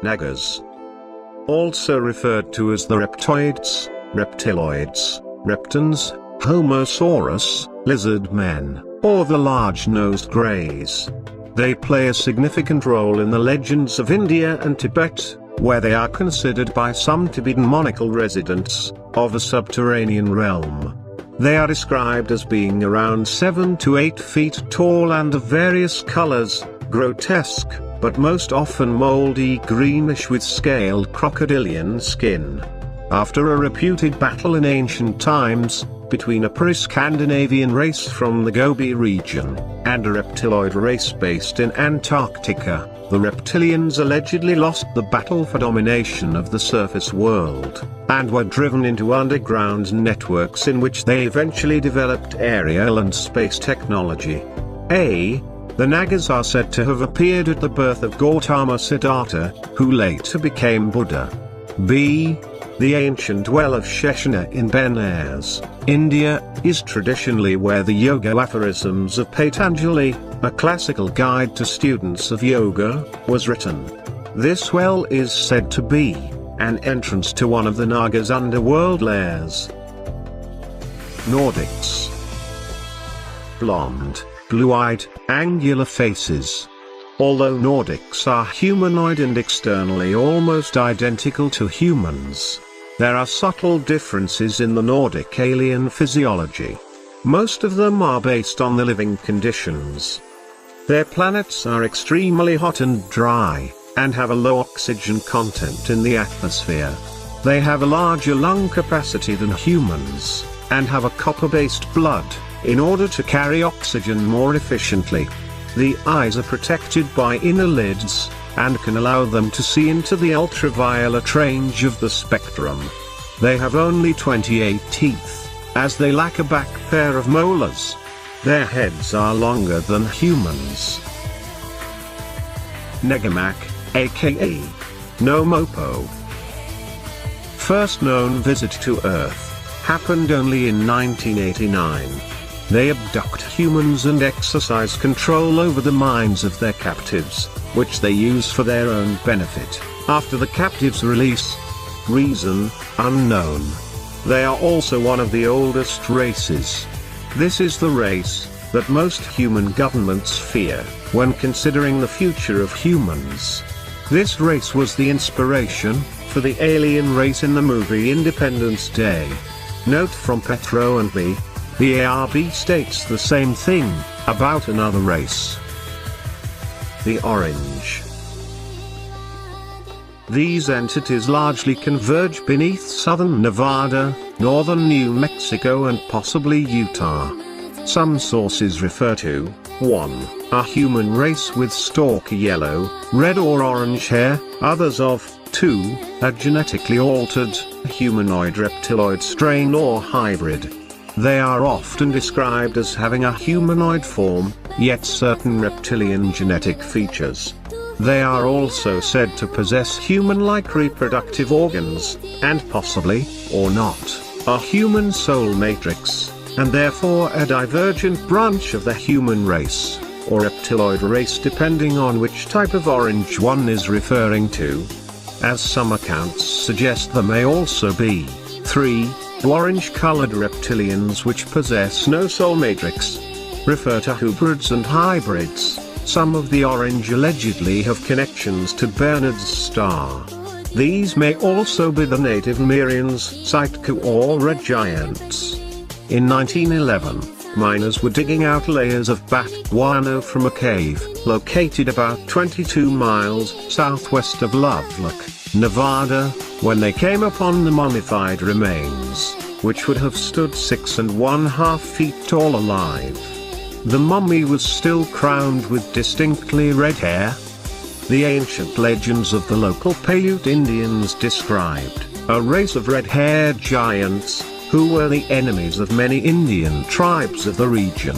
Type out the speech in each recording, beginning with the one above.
Nagas. Also referred to as the reptoids, reptiloids, reptans, Homosaurus, lizard men, or the large-nosed greys. They play a significant role in the legends of India and Tibet, where they are considered by some Tibetan monarchical residents of a subterranean realm. They are described as being around 7 to 8 feet tall and of various colors, grotesque, but most often moldy greenish with scaled crocodilian skin. After a reputed battle in ancient times, between a pre-Scandinavian race from the Gobi region, and a reptiloid race based in Antarctica, the reptilians allegedly lost the battle for domination of the surface world, and were driven into underground networks in which they eventually developed aerial and space technology. The Nagas are said to have appeared at the birth of Gautama Siddhartha, who later became Buddha. B. The ancient well of Sheshana in Benares, India, is traditionally where the yoga aphorisms of Patanjali, a classical guide to students of yoga, was written. This well is said to be an entrance to one of the Nagas' underworld lairs. Nordics. Blonde, blue-eyed, angular faces. Although Nordics are humanoid and externally almost identical to humans, there are subtle differences in the Nordic alien physiology. Most of them are based on the living conditions. Their planets are extremely hot and dry, and have a low oxygen content in the atmosphere. They have a larger lung capacity than humans, and have a copper-based blood, in order to carry oxygen more efficiently. The eyes are protected by inner lids, and can allow them to see into the ultraviolet range of the spectrum. They have only 28 teeth, as they lack a back pair of molars. Their heads are longer than humans. Negamak, aka Nomopo. First known visit to Earth happened only in 1989. They abduct humans and exercise control over the minds of their captives, which they use for their own benefit, after the captives' release. Reason, unknown. They are also one of the oldest races. This is the race that most human governments fear, when considering the future of humans. This race was the inspiration for the alien race in the movie Independence Day. Note from Petro and me. The ARB states the same thing about another race. The Orange. These entities largely converge beneath southern Nevada, northern New Mexico and possibly Utah. Some sources refer to 1. A human race with stalky yellow, red or orange hair, others of 2. A genetically altered, humanoid reptiloid strain or hybrid. They are often described as having a humanoid form, yet certain reptilian genetic features. They are also said to possess human-like reproductive organs, and possibly, or not, a human soul matrix, and therefore a divergent branch of the human race, or reptiloid race depending on which type of orange one is referring to. As some accounts suggest, there may also be 3. Orange-colored reptilians which possess no soul matrix. Refer to hybrids and hybrids. Some of the orange allegedly have connections to Bernard's star. These may also be the native Merians, Sitka or red giants. In 1911, miners were digging out layers of bat guano from a cave, located about 22 miles southwest of Lovelock, Nevada, when they came upon the mummified remains, which would have stood 6½ feet tall alive. The mummy was still crowned with distinctly red hair. The ancient legends of the local Paiute Indians described a race of red-haired giants, who were the enemies of many Indian tribes of the region.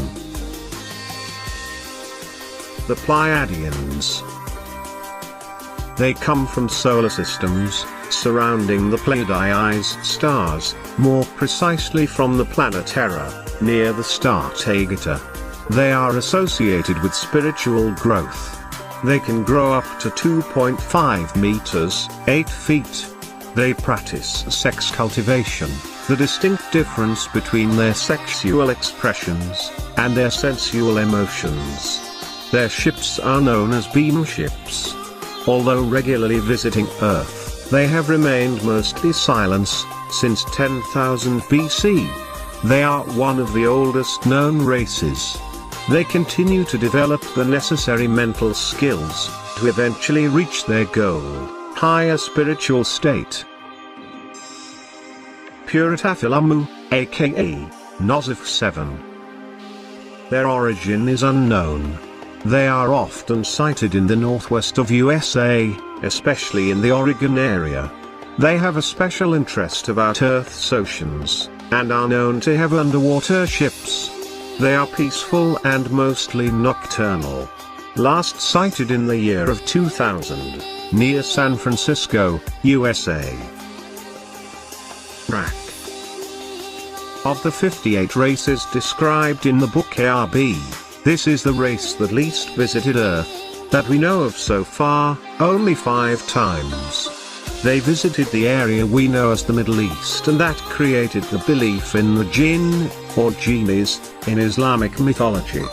The Pleiadians. They come from solar systems surrounding the Pleiades stars, more precisely from the planet Terra, near the star Taygeta. They are associated with spiritual growth. They can grow up to 2.5 meters, 8 feet. They practice sex cultivation, the distinct difference between their sexual expressions and their sensual emotions. Their ships are known as beam ships. Although regularly visiting Earth, they have remained mostly silent since 10,000 BC. They are one of the oldest known races. They continue to develop the necessary mental skills to eventually reach their goal, higher spiritual state. Puritafilemu, aka Nosif 7. Their origin is unknown. They are often sighted in the northwest of USA, especially in the Oregon area. They have a special interest about Earth's oceans, and are known to have underwater ships. They are peaceful and mostly nocturnal. Last sighted in the year of 2000, near San Francisco, USA. Rack. Of the 58 races described in the book ARB, this is the race that least visited Earth, that we know of so far, only 5 times. They visited the area we know as the Middle East, and that created the belief in the jinn, or genies, in Islamic mythology.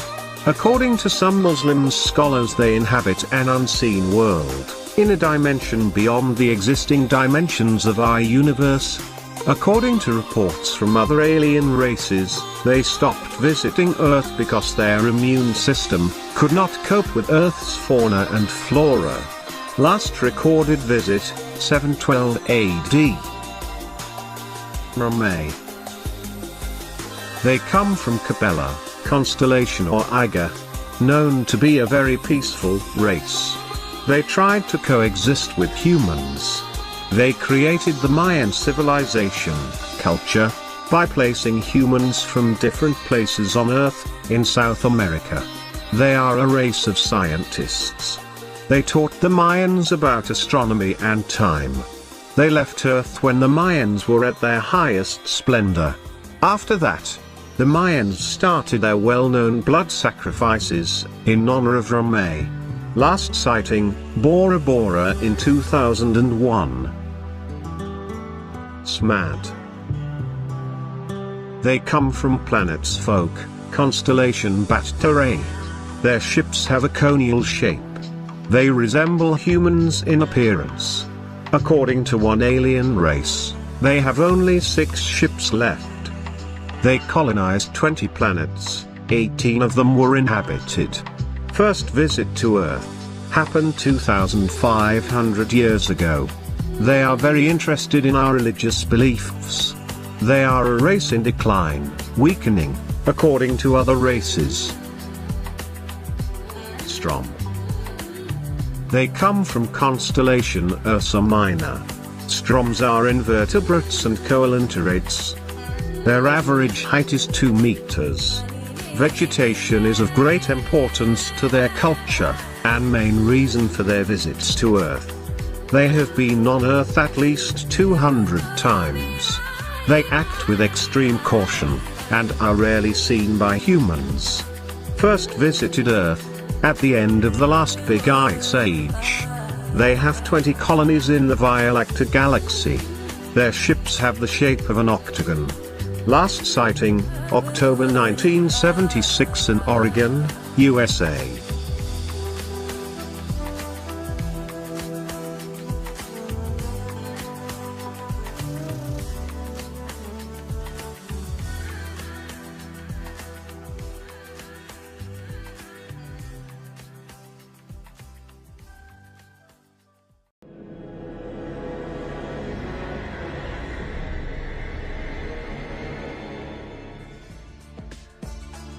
According to some Muslim scholars, they inhabit an unseen world, in a dimension beyond the existing dimensions of our universe. According to reports from other alien races, they stopped visiting Earth because their immune system could not cope with Earth's fauna and flora. Last recorded visit, 712 AD. Ramay. They come from Capella, constellation or Iga, known to be a very peaceful race. They tried to coexist with humans. They created the Mayan civilization, culture, by placing humans from different places on Earth, in South America. They are a race of scientists. They taught the Mayans about astronomy and time. They left Earth when the Mayans were at their highest splendor. After that, the Mayans started their well-known blood sacrifices, in honor of Ramay. Last sighting, Bora Bora in 2001. Smad. They come from planet Folk, constellation Bat-Taray. Their ships have a conial shape. They resemble humans in appearance. According to one alien race, they have only 6 ships left. They colonized 20 planets, 18 of them were inhabited. First visit to Earth happened 2,500 years ago. They are very interested in our religious beliefs. They are a race in decline, weakening, according to other races. Strom. They come from constellation Ursa Minor. Stroms are invertebrates and coelenterates. Their average height is 2 meters. Vegetation is of great importance to their culture, and main reason for their visits to Earth. They have been on Earth at least 200 times. They act with extreme caution, and are rarely seen by humans. First visited Earth at the end of the last big ice age. They have 20 colonies in the Via Lactea galaxy. Their ships have the shape of an octagon. Last sighting, October 1976 in Oregon, USA.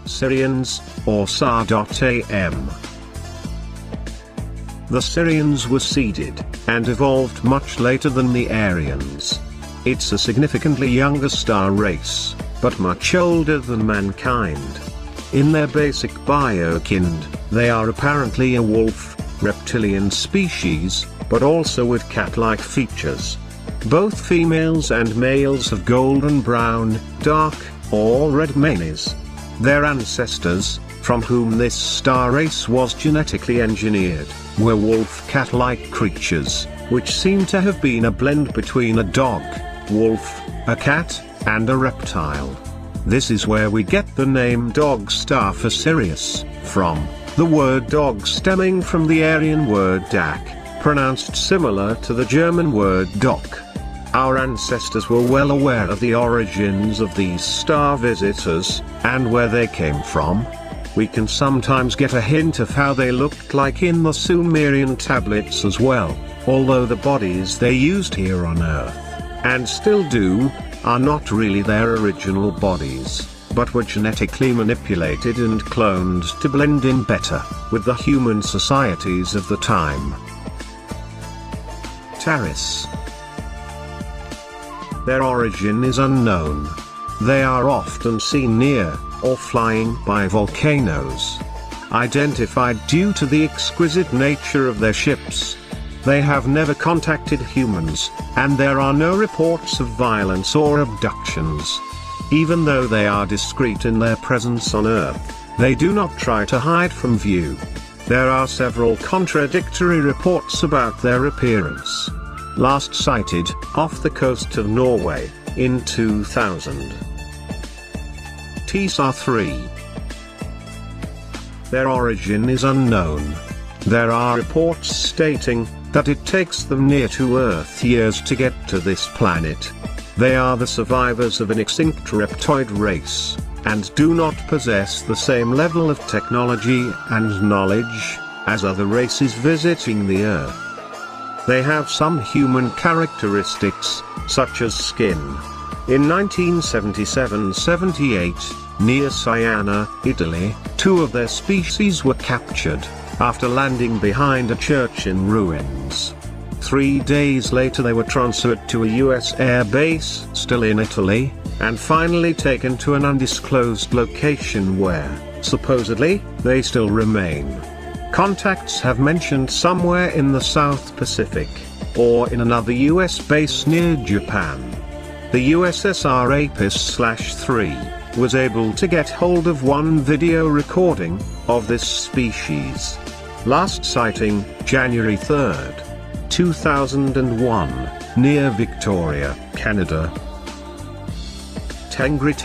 Syrians, or Sa.am. The Syrians were seeded, and evolved much later than the Aryans. It's a significantly younger star race, but much older than mankind. In their basic biokind, they are apparently a wolf, reptilian species, but also with cat-like features. Both females and males have golden brown, dark, or red manes. Their ancestors, from whom this star race was genetically engineered, were wolf-cat-like creatures, which seem to have been a blend between a dog, wolf, a cat, and a reptile. This is where we get the name dog star for Sirius, from, the word dog stemming from the Aryan word dak, pronounced similar to the German word dock. Our ancestors were well aware of the origins of these star visitors, and where they came from. We can sometimes get a hint of how they looked like in the Sumerian tablets as well, although the bodies they used here on Earth, and still do, are not really their original bodies, but were genetically manipulated and cloned to blend in better with the human societies of the time. Taris. Their origin is unknown. They are often seen near, or flying by volcanoes. Identified due to the exquisite nature of their ships. They have never contacted humans, and there are no reports of violence or abductions. Even though they are discreet in their presence on Earth, they do not try to hide from view. There are several contradictory reports about their appearance. Last sighted, off the coast of Norway, in 2000. Races-3rd. Their origin is unknown. There are reports stating that it takes them near to Earth years to get to this planet. They are the survivors of an extinct reptoid race, and do not possess the same level of technology and knowledge as other races visiting the Earth. They have some human characteristics, such as skin. In 1977-78, near Siena, Italy, 2 of their species were captured, after landing behind a church in ruins. 3 days later they were transferred to a US air base still in Italy, and finally taken to an undisclosed location where, supposedly, they still remain. Contacts have mentioned somewhere in the South Pacific, or in another US base near Japan. The USSR Races-3rd was able to get hold of one video recording of this species. Last sighting, January 3rd, 2001, near Victoria, Canada. Tengri.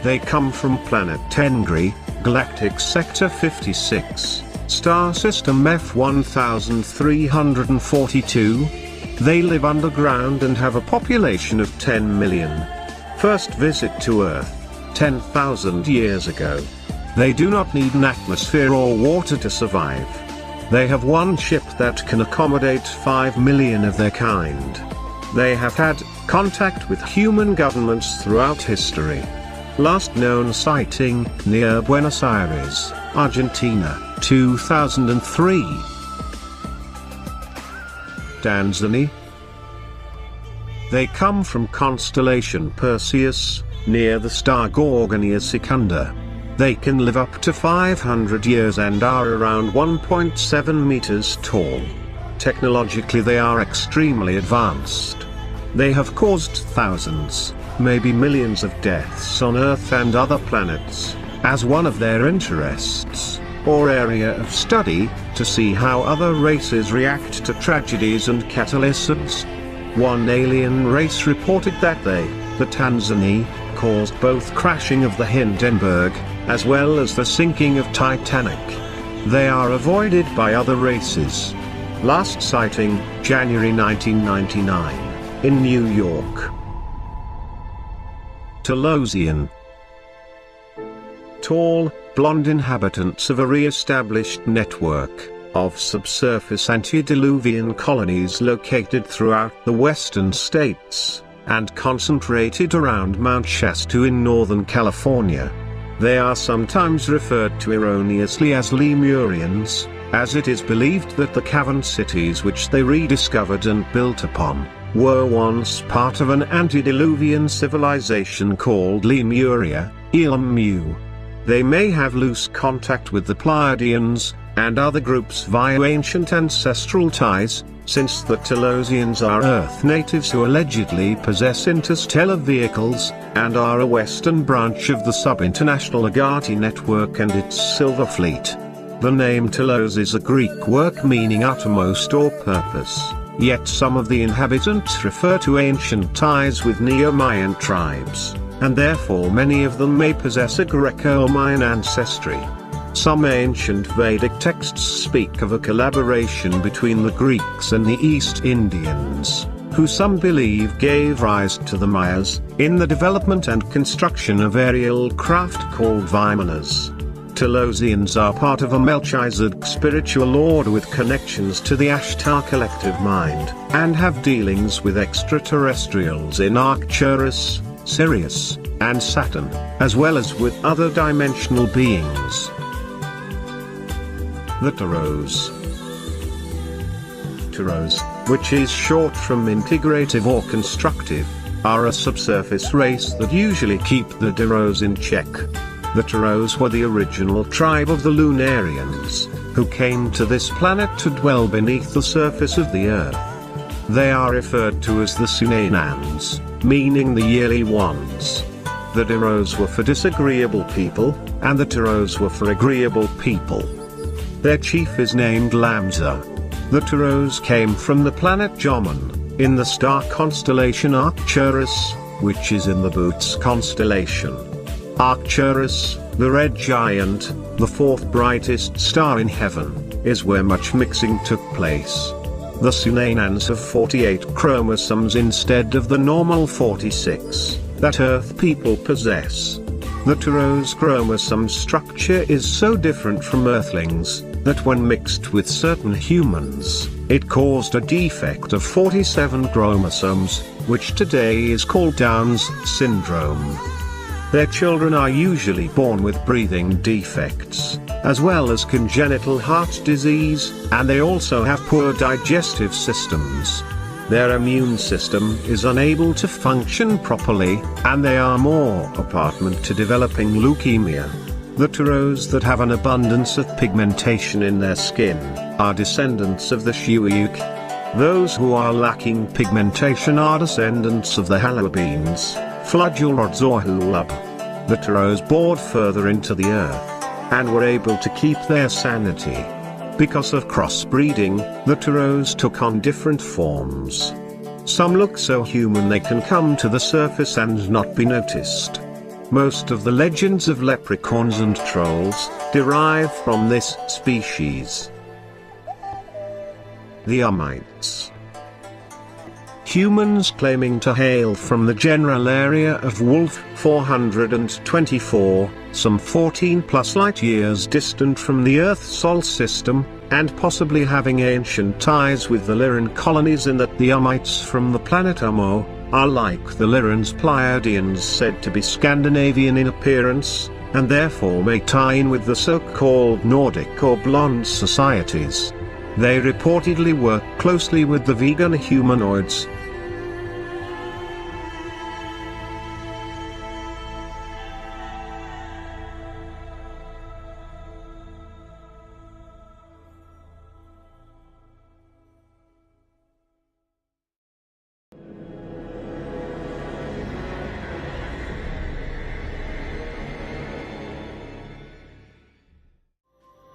They come from planet Tengri, Galactic Sector 56, Star System F1342. They live underground and have a population of 10 million. First visit to Earth, 10,000 years ago. They do not need an atmosphere or water to survive. They have one ship that can accommodate 5 million of their kind. They have had contact with human governments throughout history. Last known sighting, near Buenos Aires, Argentina, 2003. Tanzania. They come from constellation Perseus, near the star Gorgonia Secunda. They can live up to 500 years and are around 1.7 meters tall. Technologically they are extremely advanced. They have caused thousands, maybe millions of deaths on Earth and other planets, as one of their interests, or area of study, to see how other races react to tragedies and catalysts. One alien race reported that they, the Tanzania, caused both crashing of the Hindenburg, as well as the sinking of Titanic. They are avoided by other races. Last sighting, January 1999, in New York. Talosian. Tall, blonde inhabitants of a re-established network of subsurface antediluvian colonies located throughout the western states, and concentrated around Mount Shasta in Northern California. They are sometimes referred to erroneously as Lemurians, as it is believed that the cavern cities which they rediscovered and built upon, were once part of an antediluvian civilization called Lemuria, Elam Mu. They may have loose contact with the Pleiadians, and other groups via ancient ancestral ties, since the Telosians are Earth natives who allegedly possess interstellar vehicles, and are a western branch of the sub-international Agati network and its Silver Fleet. The name Telos is a Greek word meaning uttermost or purpose, yet some of the inhabitants refer to ancient ties with Neo-Mayan tribes, and therefore many of them may possess a Greco-Mayan ancestry. Some ancient Vedic texts speak of a collaboration between the Greeks and the East Indians, who some believe gave rise to the Mayas, in the development and construction of aerial craft called Vimanas. Telosians are part of a Melchizedek spiritual order with connections to the Ashtar collective mind, and have dealings with extraterrestrials in Arcturus, Sirius, and Saturn, as well as with other dimensional beings. The Teros. Teros, which is short from integrative or constructive, are a subsurface race that usually keep the Teros in check. The Teros were the original tribe of the Lunarians, who came to this planet to dwell beneath the surface of the Earth. They are referred to as the Sunainans, meaning the yearly ones. The Teros were for disagreeable people, and the Teros were for agreeable people. Their chief is named Lamza. The Teros came from the planet Joman, in the star constellation Arcturus, which is in the Boots constellation. Arcturus, the red giant, the fourth brightest star in heaven, is where much mixing took place. The Sunainans have 48 chromosomes instead of the normal 46 that Earth people possess. The Teros chromosome structure is so different from Earthlings, that when mixed with certain humans, it caused a defect of 47 chromosomes, which today is called Down's syndrome. Their children are usually born with breathing defects, as well as congenital heart disease, and they also have poor digestive systems. Their immune system is unable to function properly, and they are more prone to developing leukemia. The Teros that have an abundance of pigmentation in their skin are descendants of the Shuayuk. Those who are lacking pigmentation are descendants of the Halobeans, Flagellarods or Hulub. The Teros bored further into the Earth, and were able to keep their sanity. Because of crossbreeding, the Teros took on different forms. Some look so human they can come to the surface and not be noticed. Most of the legends of leprechauns and trolls derive from this species. The Umites. Humans claiming to hail from the general area of Wolf 424, some 14+ light-years distant from the Earth-Sol system, and possibly having ancient ties with the Lyran colonies in that the Umites from the planet Ummo are like the Lyrans Pleiadians said to be Scandinavian in appearance, and therefore may tie in with the so-called Nordic or Blonde societies. They reportedly work closely with the vegan humanoids.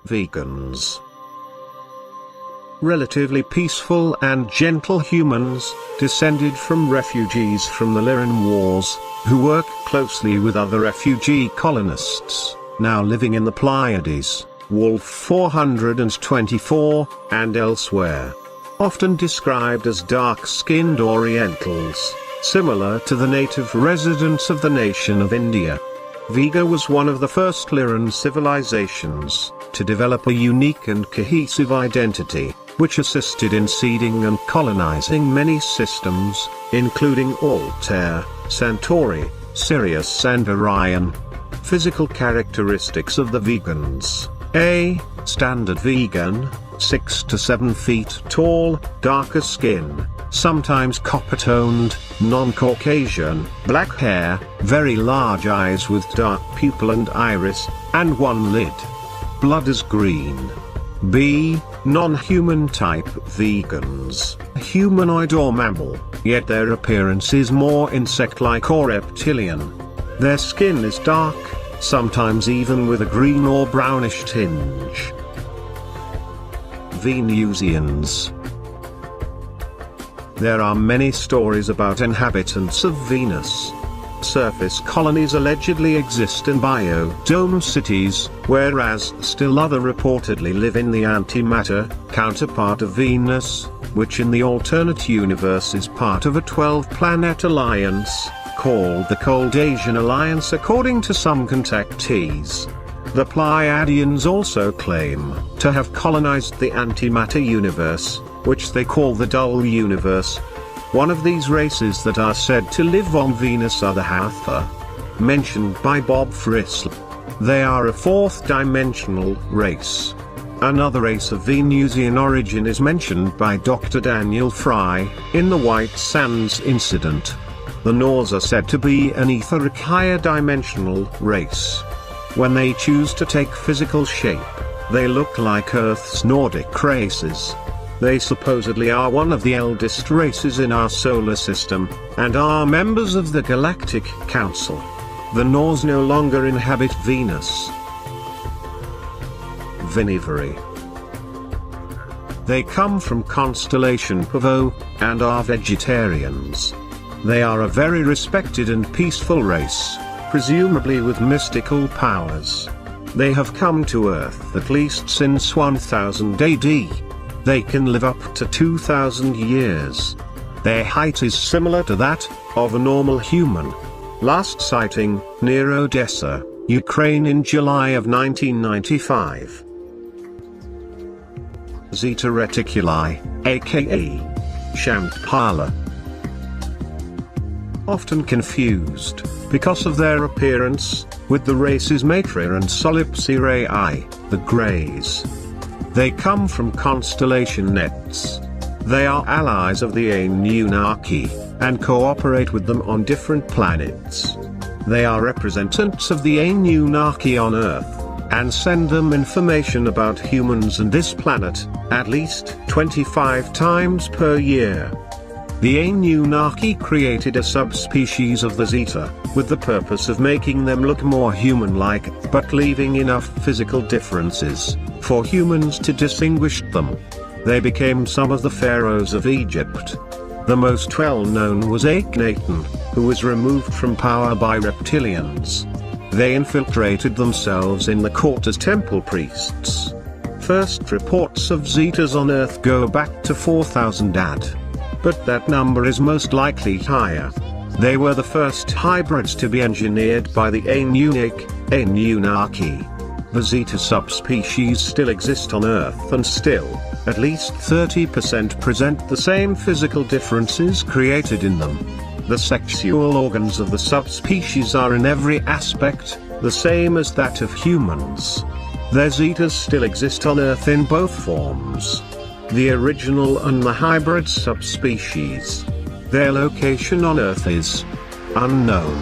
Vegans. Relatively peaceful and gentle humans, descended from refugees from the Lyran Wars, who work closely with other refugee colonists, now living in the Pleiades, Wolf 424, and elsewhere. Often described as dark-skinned Orientals, similar to the native residents of the nation of India. Vega was one of the first Lyran civilizations to develop a unique and cohesive identity, which assisted in seeding and colonizing many systems, including Altair, Centauri, Sirius and Orion. Physical characteristics of the vegans: A. Standard vegan, 6 to 7 feet tall, darker skin, sometimes copper-toned, non-Caucasian, black hair, very large eyes with dark pupil and iris, and one lid. Blood is green. B. non-human type vegans, humanoid or mammal, yet their appearance is more insect-like or reptilian. Their skin is dark, sometimes even with a green or brownish tinge. Venusians. There are many stories about inhabitants of Venus. Surface colonies allegedly exist in biodome cities, whereas still others reportedly live in the antimatter counterpart of Venus, which in the alternate universe is part of a 12-planet alliance, called the Cold Asian Alliance according to some contactees. The Pleiadians also claim to have colonized the antimatter universe, which they call the dull universe. One of these races that are said to live on Venus are the Hatha, mentioned by Bob Frisell. They are a fourth-dimensional race. Another race of Venusian origin is mentioned by Dr. Daniel Fry, in the White Sands incident. The Norse are said to be an etheric higher-dimensional race. When they choose to take physical shape, they look like Earth's Nordic races. They supposedly are one of the eldest races in our solar system, and are members of the Galactic Council. The Norse no longer inhabit Venus. Vinivori. They come from constellation Pavo, and are vegetarians. They are a very respected and peaceful race, presumably with mystical powers. They have come to Earth at least since 1000 AD. They can live up to 2,000 years. Their height is similar to that of a normal human. Last sighting, near Odessa, Ukraine in July of 1995. Zeta Reticuli, aka Shantpala. Often confused, because of their appearance, with the races Matra and Solipsirae, the Greys. They come from constellation nets. They are allies of the Anunnaki, and cooperate with them on different planets. They are representatives of the Anunnaki on Earth, and send them information about humans and this planet, at least 25 times per year. The Anunnaki created a subspecies of the Zeta, with the purpose of making them look more human-like, but leaving enough physical differences for humans to distinguish them. They became some of the pharaohs of Egypt. The most well-known was Akhenaten, who was removed from power by reptilians. They infiltrated themselves in the court as temple priests. First reports of Zetas on Earth go back to 4000 AD. But that number is most likely higher. They were the first hybrids to be engineered by the Anunnaki. The Zeta subspecies still exist on Earth, and still, at least 30% present the same physical differences created in them. The sexual organs of the subspecies are in every aspect the same as that of humans. Their Zetas still exist on Earth in both forms, the original and the hybrid subspecies. Their location on Earth is unknown.